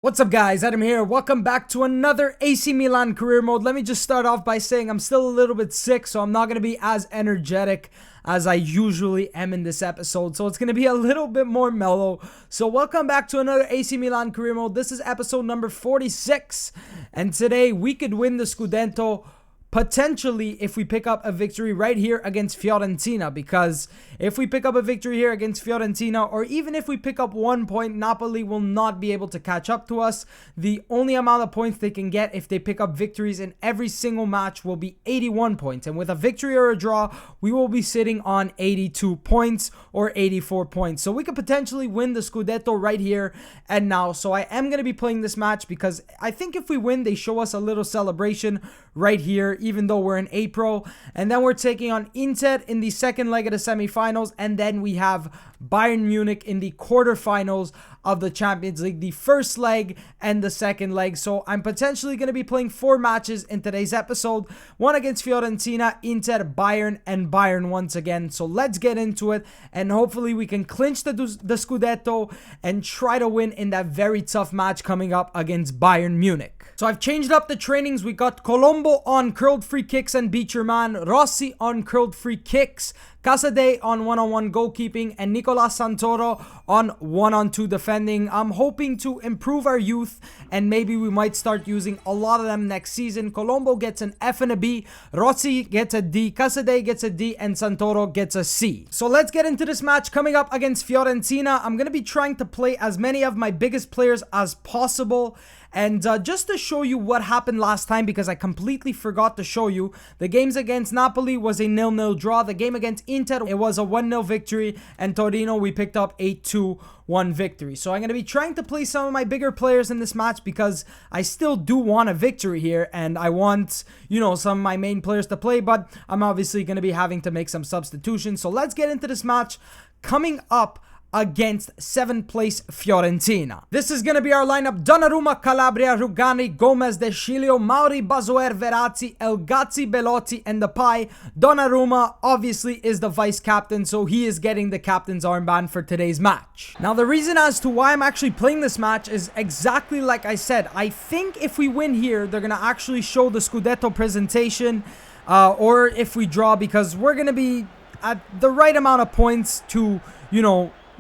What's up guys, Adam here. Welcome back to another AC Milan career mode. Let me just start off by saying I'm still a little bit sick, so I'm not going to be as energetic as I usually am in this episode. So it's going to be a little bit more mellow. So welcome back to another AC Milan career mode. This is episode number 46. And today we could win the Scudetto potentially if we pick up a victory right here against Fiorentina, because if we pick up a victory here against Fiorentina, or even if we pick up 1 point, Napoli will not be able to catch up to us. The only amount of points they can get if they pick up victories in every single match will be 81 points, and with a victory or a draw we will be sitting on 82 points or 84 points. So we could potentially win the Scudetto right here and now. So I am going to be playing this match because I think if we win, they show us a little celebration right here, even though we're in April. And then we're taking on Inter in the second leg of the semifinals, and then we have Bayern Munich in the quarterfinals of the Champions League, the first leg and the second leg. So I'm potentially going to be playing 4 matches in today's episode, one against Fiorentina, Inter, Bayern, and Bayern once again. So let's get into it, and hopefully we can clinch the Scudetto and try to win in that very tough match coming up against Bayern Munich. So I've changed up the trainings. We got Colombo on curled free kicks and beat your man, Rossi on curled free kicks, Casadei on one-on-one goalkeeping, and Nicolas Santoro on one-on-two defending. I'm hoping to improve our youth, and maybe we might start using a lot of them next season. Colombo gets an F and a B, Rossi gets a D, Casadei gets a D, and Santoro gets a C. So let's get into this match coming up against Fiorentina. I'm going to be trying to play as many of my biggest players as possible. And just to show you what happened last time, because I completely forgot to show you, the games against Napoli was a 0-0 draw. The game against Inter, it was a 1-0 victory. And Torino, we picked up a 2-1 victory. So I'm going to be trying to play some of my bigger players in this match because I still do want a victory here. And I want, some of my main players to play. But I'm obviously going to be having to make some substitutions. So let's get into this match coming up against 7th place Fiorentina. This is going to be our lineup: Donnarumma, Calabria, Rugani, Gomez, De Sciglio, Mauri, Bazoer, Verratti, El Gazzi, Belotti, and Depay. Donnarumma obviously is the vice captain, so he is getting the captain's armband for today's match. Now, the reason as to why I'm actually playing this match is exactly like I said. I think if we win here, they're going to actually show the Scudetto presentation, or if we draw, because we're going to be at the right amount of points to,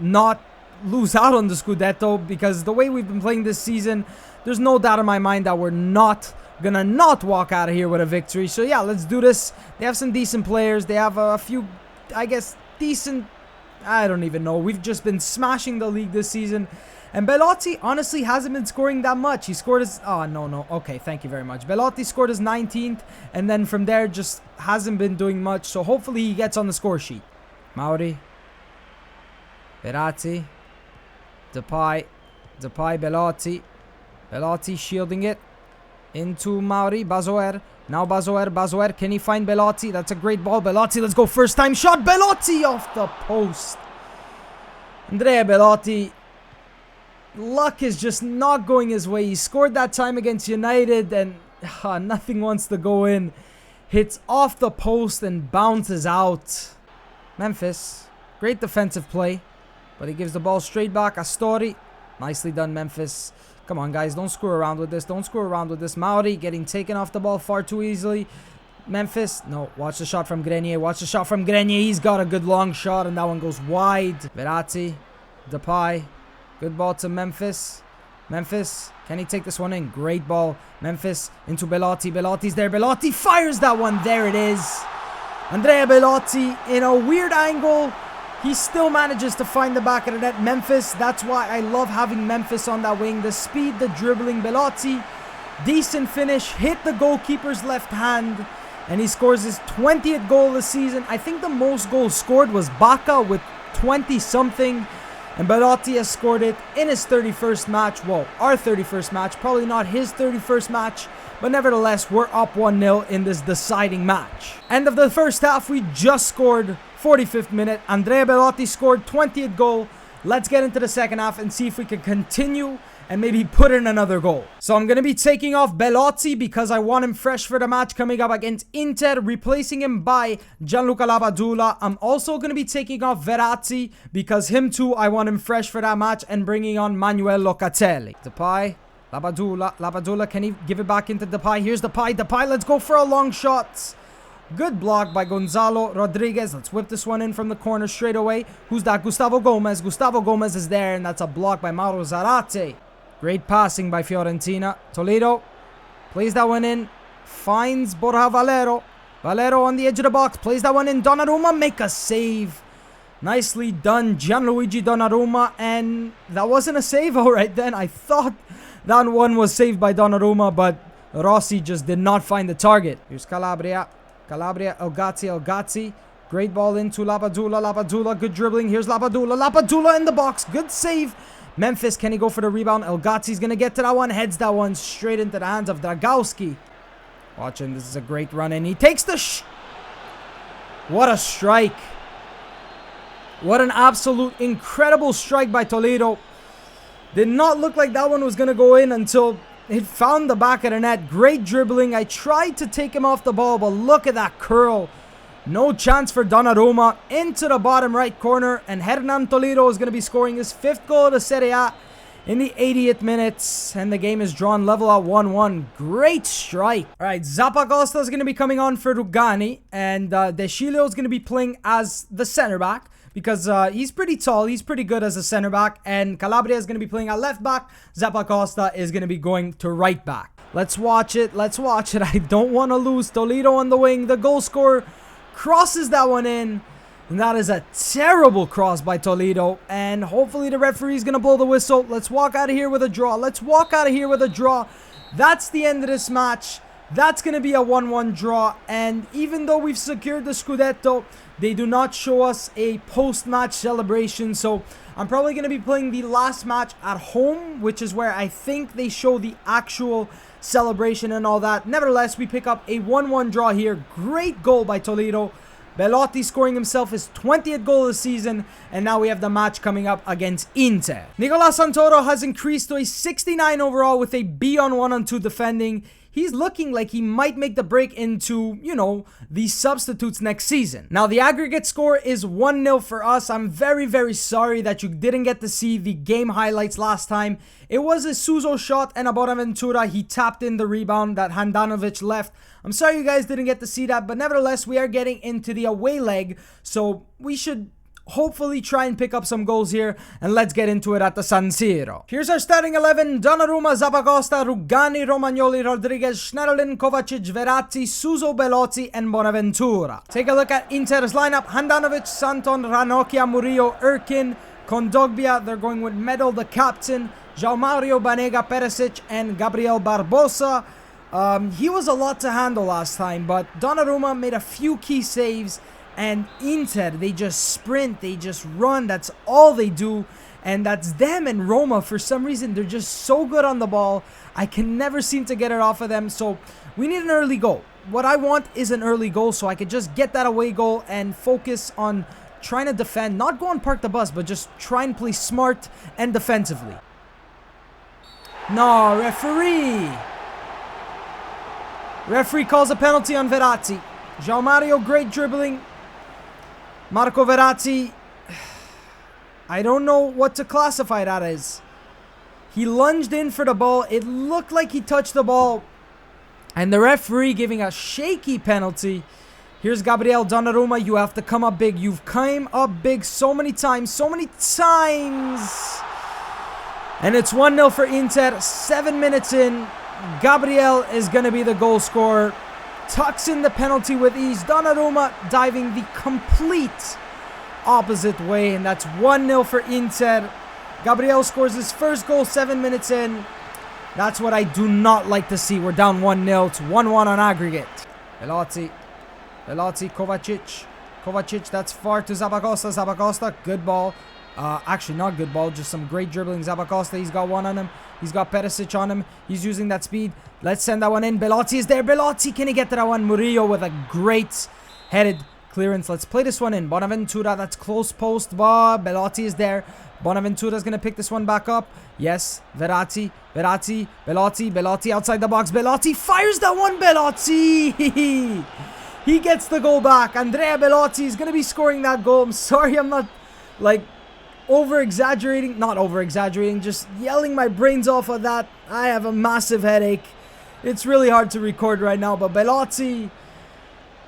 not lose out on the Scudetto, because the way we've been playing this season, there's no doubt in my mind that we're not gonna walk out of here with a victory. So yeah, let's do this. They have some decent players. They have a few, I guess, decent, I don't even know. We've just been smashing the league this season. And Belotti honestly hasn't been scoring that much. He scored his, no. Okay, thank you very much. Belotti scored his 19th, and then from there just hasn't been doing much. So hopefully he gets on the score sheet. Mauri, Verratti, Depay, Belotti shielding it into Mauri, Bazoer, now Bazoer, can he find Belotti? That's a great ball, Belotti, let's go, first time shot, Belotti off the post. Andrea Belotti, luck is just not going his way. He scored that time against United, and nothing wants to go in. Hits off the post and bounces out. Memphis, great defensive play, but he gives the ball straight back. Astori. Nicely done, Memphis. Come on, guys. Don't screw around with this. Mauri getting taken off the ball far too easily. Memphis. No, watch the shot from Grenier. He's got a good long shot, and that one goes wide. Verratti. Depay. Good ball to Memphis. Can he take this one in? Great ball. Memphis into Belotti. Belotti's there. Belotti fires that one. There it is. Andrea Belotti in a weird angle. He still manages to find the back of the net. Memphis, that's why I love having Memphis on that wing. The speed, the dribbling. Belotti, decent finish, hit the goalkeeper's left hand, and he scores his 20th goal this season. I think the most goals scored was Baca with 20-something, and Belotti has scored it in his 31st match. Well, our 31st match, probably not his 31st match, but nevertheless, we're up 1-0 in this deciding match. End of the first half, we just scored 45th minute. Andrea Belotti scored 20th goal. Let's get into the second half and see if we can continue and maybe put in another goal. So I'm going to be taking off Belotti because I want him fresh for the match coming up against Inter, replacing him by Gianluca Lavadula. I'm also going to be taking off Verratti because him too, I want him fresh for that match, and bringing on Manuel Locatelli. Depay, Lapadula, can he give it back into Depay? Here's Depay, let's go for a long shot. Good block by Gonzalo Rodriguez. Let's whip this one in from the corner straight away. Who's that? Gustavo Gomez. Gustavo Gomez is there, and that's a block by Mauro Zarate. Great passing by Fiorentina. Toledo plays that one in. Finds Borja Valero. Valero on the edge of the box. Plays that one in. Donnarumma make a save. Nicely done, Gianluigi Donnarumma. And that wasn't a save right then. I thought that one was saved by Donnarumma, but Rossi just did not find the target. Here's Calabria. El Gazzi. Great ball into Lapadula. Good dribbling. Here's Lapadula in the box. Good save. Memphis, can he go for the rebound? El Gazzi's going to get to that one. Heads that one straight into the hands of Dragowski. Watch him. This is a great run in. He takes the What a strike. What an absolute incredible strike by Toledo. Did not look like that one was going to go in until it found the back of the net. Great dribbling. I tried to take him off the ball, but look at that curl. No chance for Donnarumma. Into the bottom right corner. And Hernan Toledo is going to be scoring his 5th goal of the Serie A in the 80th minute. And the game is drawn level at 1-1. Great strike. Alright, Zappacosta is going to be coming on for Rugani. And De Sciglio is going to be playing as the center back, because he's pretty tall. He's pretty good as a center back. And Calabria is going to be playing at left back. Zappacosta is going to be going to right back. Let's watch it. I don't want to lose. Toledo on the wing. The goal scorer crosses that one in. And that is a terrible cross by Toledo. And hopefully the referee is going to blow the whistle. Let's walk out of here with a draw. That's the end of this match. That's going to be a 1-1 draw. And even though we've secured the Scudetto, they do not show us a post-match celebration. So I'm probably going to be playing the last match at home, which is where I think they show the actual celebration and all that. Nevertheless, we pick up a 1-1 draw here. Great goal by Toledo. Belotti scoring himself his 20th goal of the season. And now we have the match coming up against Inter. Nicolas Santoro has increased to a 69 overall with a B on 1 on 2 defending. He's looking like he might make the break into, the substitutes next season. Now, the aggregate score is 1-0 for us. I'm very, very sorry that you didn't get to see the game highlights last time. It was a Suso shot and a Bonaventura. He tapped in the rebound that Handanovic left. I'm sorry you guys didn't get to see that, but nevertheless, we are getting into the away leg, so we should hopefully try and pick up some goals here, and let's get into it at the San Siro. Here's our starting 11. Donnarumma, Zappacosta, Rugani, Romagnoli, Rodriguez, Schneiderlin, Kovacic, Verratti, Suso, Belotti, and Bonaventura. Take a look at Inter's lineup. Handanovic, Santon, Ranocchia, Murillo, Erkin, Kondogbia. They're going with Medel, the captain, João Mario, Banega, Perisic, and Gabriel Barbosa. He was a lot to handle last time, but Donnarumma made a few key saves. And Inter, they just sprint, they just run, that's all they do. And that's them and Roma. For some reason, they're just so good on the ball. I can never seem to get it off of them. So we need an early goal. What I want is an early goal so I could just get that away goal and focus on trying to defend. Not go and park the bus, but just try and play smart and defensively. No, referee. Referee calls a penalty on Verratti. João Mario, great dribbling. Marco Verratti, I don't know what to classify that as. He lunged in for the ball. It looked like he touched the ball. And the referee giving a shaky penalty. Here's Gabriel Donnarumma. You have to come up big. You've come up big so many times. And it's 1-0 for Inter. 7 minutes in. Gabriel is going to be the goal scorer. Tucks in the penalty with ease. Donnarumma diving the complete opposite way. And that's 1-0 for Inter. Gabriel scores his first goal 7 minutes in. That's what I do not like to see. We're down 1-0. It's 1-1 on aggregate. Belotti, Kovacic, that's far to Zappacosta. Good ball. Actually, not good ball. Just some great dribbling. Zappacosta, he's got one on him. He's got Perisic on him. He's using that speed. Let's send that one in. Belotti is there. Belotti, can he get to that one? Murillo with a great headed clearance. Let's play this one in. Bonaventura, that's close post, but Belotti is there. Bonaventura's going to pick this one back up. Yes, Belotti outside the box. Belotti fires that one. Belotti! He gets the goal back. Andrea Belotti is going to be scoring that goal. I'm sorry, I'm not like not over-exaggerating, just yelling my brains off of that. I have a massive headache. It's really hard to record right now, but Belotti...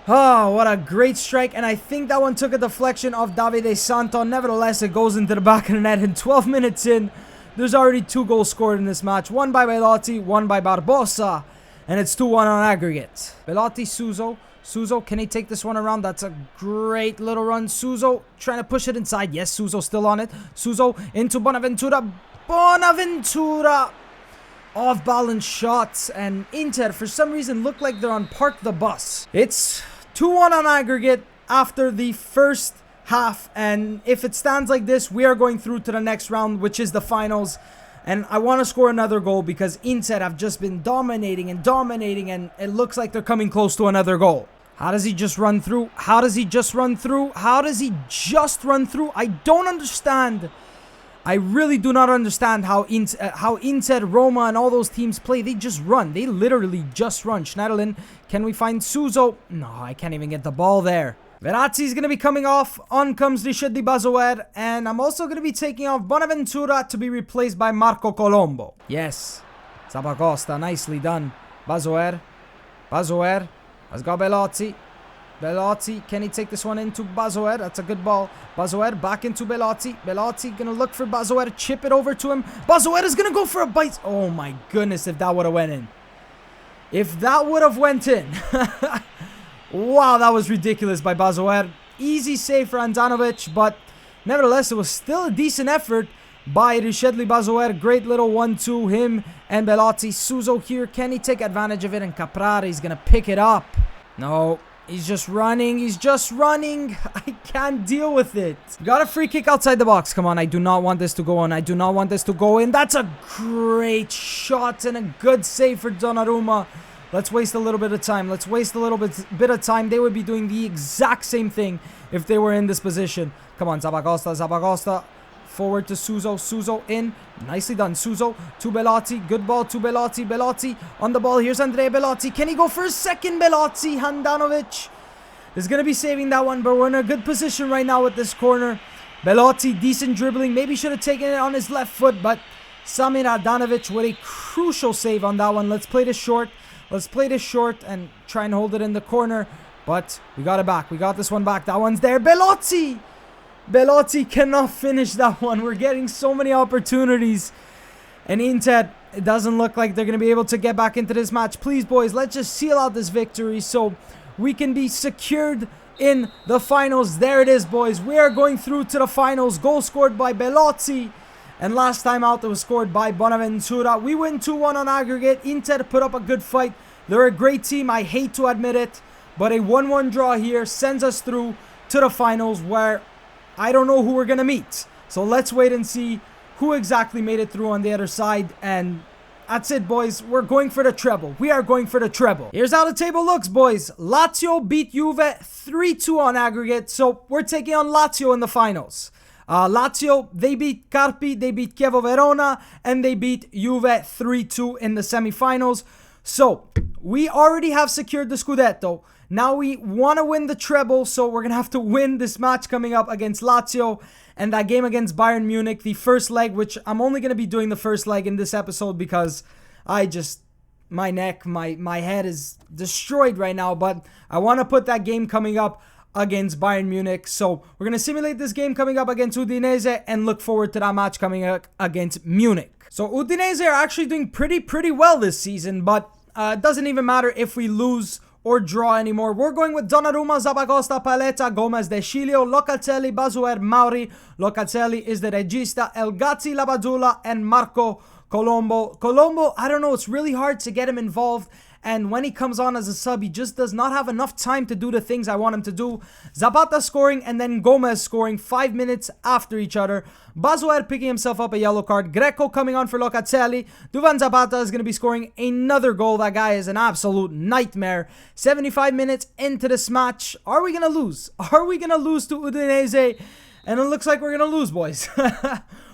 Oh, what a great strike. And I think that one took a deflection of Davide Santo. Nevertheless, it goes into the back of the net. And 12 minutes in, there's already 2 goals scored in this match. One by Belotti, one by Barbosa. And it's 2-1 on aggregate. Belotti, Suso. Suso, can he take this one around? That's a great little run. Suso trying to push it inside. Yes, Suso still on it. Suso into Bonaventura. Bonaventura! Off-balance shots. And Inter, for some reason, look like they're on Park the Bus. It's 2-1 on aggregate after the first half. And if it stands like this, we are going through to the next round, which is the finals. And I want to score another goal because Inter have just been dominating. And it looks like they're coming close to another goal. How does he just run through? How does he just run through? I don't understand. I really do not understand how Inter, Roma, and all those teams play. They just run. They literally just run. Schneiderlin, can we find Suso? No, I can't even get the ball there. Verratti is going to be coming off. On comes Richard Di Bazoer. And I'm also going to be taking off Bonaventura to be replaced by Marco Colombo. Yes. Zappacosta, nicely done. Bazoer. Has got Belotti. Belotti, can he take this one into Bazoer? That's a good ball. Bazoer back into Belotti. Belotti gonna look for Bazoer, chip it over to him. Bazoer is gonna go for a bite. Oh my goodness, if that would have went in. If that would have went in. Wow, that was ridiculous by Bazoer. Easy save for Andanovic, but nevertheless, it was still a decent effort by Richedli Bazoer. Great little 1-2, him and Belotti. Suso here, can he take advantage of it? And Caprara is gonna pick it up. No. He's just running. I can't deal with it. Got a free kick outside the box. Come on, I do not want this to go in. That's a great shot and a good save for Donnarumma. Let's waste a little bit of time. Bit of time. They would be doing the exact same thing if they were in this position. Come on, Zappacosta. Forward to Suso. Suso in. Nicely done. Suso to Belotti. Good ball to Belotti. Belotti on the ball. Here's Andrea Belotti. Can he go for a second? Belotti. Handanovic is going to be saving that one, but we're in a good position right now with this corner. Belotti, decent dribbling. Maybe should have taken it on his left foot, but Samir Handanovic with a crucial save on that one. Let's play this short and try and hold it in the corner, but we got it back. We got this one back. That one's there. Belotti cannot finish that one. We're getting so many opportunities. And Inter, it doesn't look like they're going to be able to get back into this match. Please, boys, let's just seal out this victory so we can be secured in the finals. There it is, boys. We are going through to the finals. Goal scored by Belotti. And last time out, it was scored by Bonaventura. We win 2-1 on aggregate. Inter put up a good fight. They're a great team. I hate to admit it. But a 1-1 draw here sends us through to the finals where I don't know who we're going to meet. So let's wait and see who exactly made it through on the other side. And that's it, boys. We're going for the treble. We are going for the treble. Here's how the table looks, boys. Lazio beat Juve 3-2 on aggregate. So we're taking on Lazio in the finals. Lazio, they beat Carpi, they beat Chievo Verona, and they beat Juve 3-2 in the semifinals. So we already have secured the Scudetto. Now we want to win the treble, so we're going to have to win this match coming up against Lazio and that game against Bayern Munich, the first leg, which I'm only going to be doing the first leg in this episode because my neck, my head is destroyed right now, but I want to put that game coming up against Bayern Munich. So we're going to simulate this game coming up against Udinese and look forward to that match coming up against Munich. So Udinese are actually doing pretty well this season, but it doesn't even matter if we lose or draw anymore. We're going with Donnarumma, Zappacosta, Paletta, Gomez, De Sciglio, Locatelli, Bazoer, Mauri. Locatelli is the regista, El Gazzi, Labadula, and Marco Colombo. Colombo, I don't know, it's really hard to get him involved. And when he comes on as a sub, he just does not have enough time to do the things I want him to do. Zapata scoring and then Gomez scoring 5 minutes after each other. Bazoer picking himself up a yellow card. Greco coming on for Locatelli. Duvan Zapata is going to be scoring another goal. That guy is an absolute nightmare. 75 minutes into this match. Are we going to lose? Are we going to lose to Udinese? And it looks like we're going to lose, boys.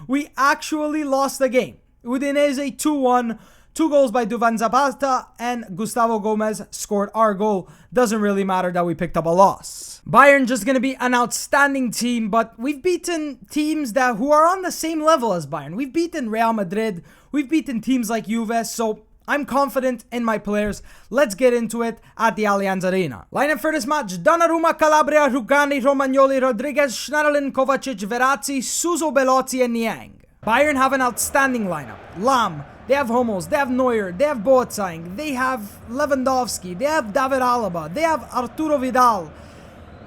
We actually lost the game. Udinese 2-1. 2 goals by Duvan Zapata and Gustavo Gomez scored our goal. Doesn't really matter that we picked up a loss. Bayern just going to be an outstanding team, but we've beaten teams who are on the same level as Bayern. We've beaten Real Madrid. We've beaten teams like Juve, so I'm confident in my players. Let's get into it at the Allianz Arena. Lineup for this match: Donnarumma, Calabria, Rugani, Romagnoli, Rodriguez, Schneiderlin, Kovacic, Verratti, Suso, Belotti, and Niang. Bayern have an outstanding lineup. Lam, they have Hummels, they have Neuer, they have Boateng, they have Lewandowski, they have David Alaba, they have Arturo Vidal.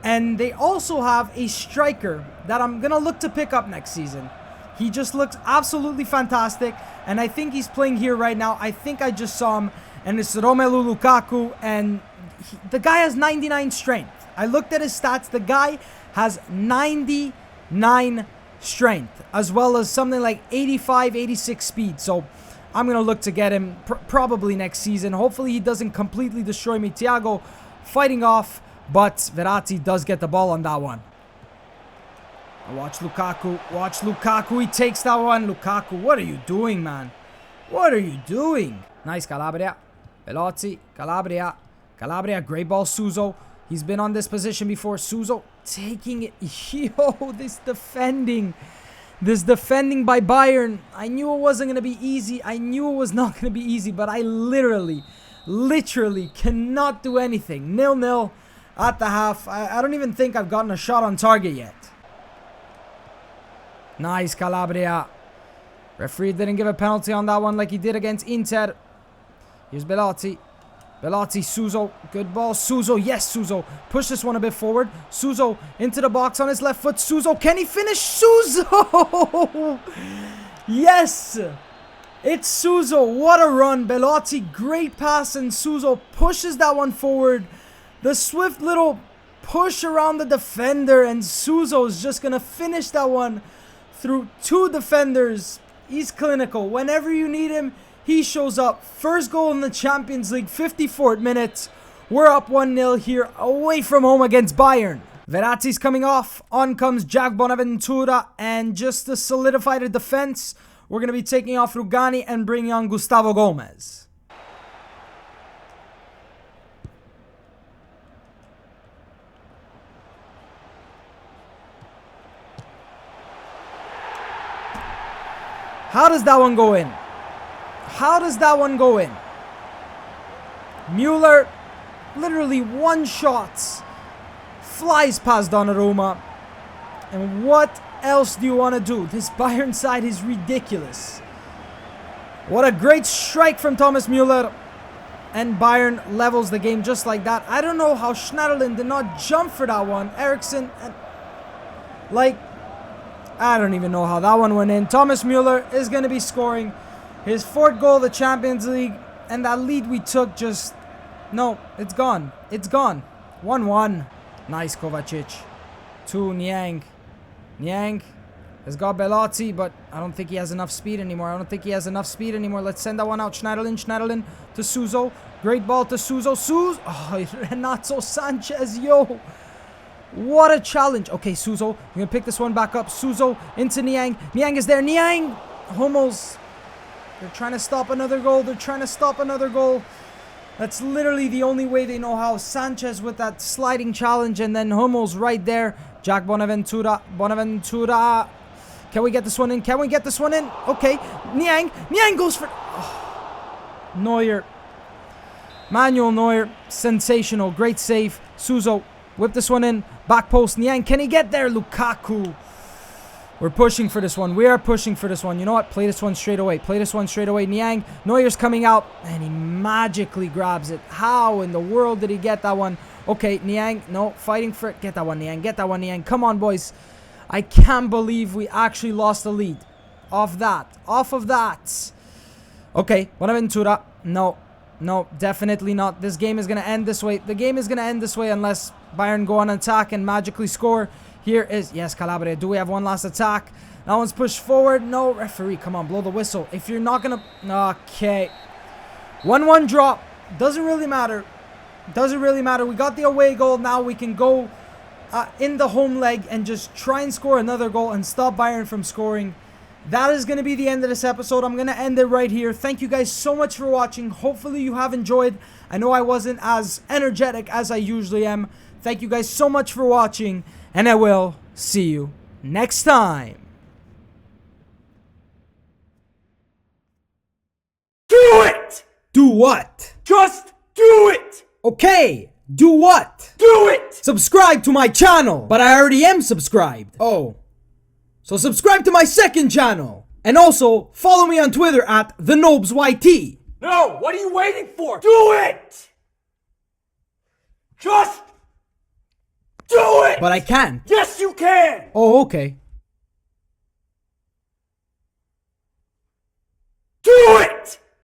And they also have a striker that I'm going to look to pick up next season. He just looks absolutely fantastic, and I think he's playing here right now. I think I just saw him, and it's Romelu Lukaku, and the guy has 99 strength. I looked at his stats. The guy has 99 strength, as well as something like 85, 86 speed. So I'm going to look to get him probably next season. Hopefully he doesn't completely destroy me. Thiago fighting off, but Verratti does get the ball on that one. Watch Lukaku. Watch Lukaku. He takes that one. Lukaku, what are you doing, man? What are you doing? Nice, Calabria. Belotti. Calabria. Calabria. Great ball, Suso. He's been on this position before. Suso taking it. Yo, this defending. This defending by Bayern. I knew it wasn't going to be easy. I knew it was not going to be easy, but I literally cannot do anything. 0-0 at the half. I don't even think I've gotten a shot on target yet. Nice, Calabria. Referee didn't give a penalty on that one like he did against Inter. Here's Belotti. Belotti, Suso. Good ball. Suso. Yes, Suso. Push this one a bit forward. Suso into the box on his left foot. Suso. Can he finish? Suso! Yes! It's Suso. What a run. Belotti, great pass, and Suso pushes that one forward. The swift little push around the defender, and Suso is just going to finish that one through two defenders. He's clinical. Whenever you need him, he shows up. First goal in the Champions League, 54th minute. We're up 1-0 here, away from home against Bayern. Verratti's coming off. On comes Jack Bonaventura. And just to solidify the defense, we're going to be taking off Rugani and bringing on Gustavo Gomez. How does that one go in? How does that one go in? Müller, literally one shot, flies past Donnarumma. And what else do you want to do? This Bayern side is ridiculous. What a great strike from Thomas Müller. And Bayern levels the game just like that. I don't know how Schneiderlin did not jump for that one. Eriksson, I don't even know how that one went in. Thomas Müller is going to be scoring his fourth goal of the Champions League. And that lead we took just... No, it's gone. It's gone. 1-1. Nice, Kovacic. To Niang. Niang has got Belotti, but I don't think he has enough speed anymore. Let's send that one out. Schneiderlin to Suso. Great ball to Suso. Oh, Renato Sanchez, yo. What a challenge. Okay, Suso. We're going to pick this one back up. Suso into Niang. Niang is there. Niang. Hummels. They're trying to stop another goal. That's literally the only way they know how. Sanchez with that sliding challenge, and then Hummels right there. Jack Bonaventura. Can we get this one in? Okay. Niang goes for... Oh. Neuer. Manuel Neuer. Sensational. Great save. Suso. Whip this one in. Back post. Niang. Can he get there? Lukaku. We're pushing for this one. We are pushing for this one. You know what? Play this one straight away. Niang. Neuer's coming out. And he magically grabs it. How in the world did he get that one? Okay, Niang. No, fighting for it. Get that one, Niang. Come on, boys. I can't believe we actually lost the lead. Off of that. Okay, Bonaventura. No, definitely not. This game is going to end this way. Unless Bayern go on attack and magically score. Here is... Yes, Calabria. Do we have one last attack? That one's pushed forward. No, referee. Come on, blow the whistle. If you're not going to... Okay. 1-1 drop. Doesn't really matter. We got the away goal. Now we can go in the home leg and just try and score another goal and stop Bayern from scoring. That is going to be the end of this episode. I'm going to end it right here. Thank you guys so much for watching. Hopefully you have enjoyed. I know I wasn't as energetic as I usually am. Thank you guys so much for watching, and I will see you next time. Do what? Just do it! Okay, do what? Do it! Subscribe to my channel. But I already am subscribed. Oh. So subscribe to my second channel. And also, follow me on Twitter at the NobzYT. No, what are you waiting for? Do it! Just do it! But I can't. Yes, you can! Oh, okay. Do it!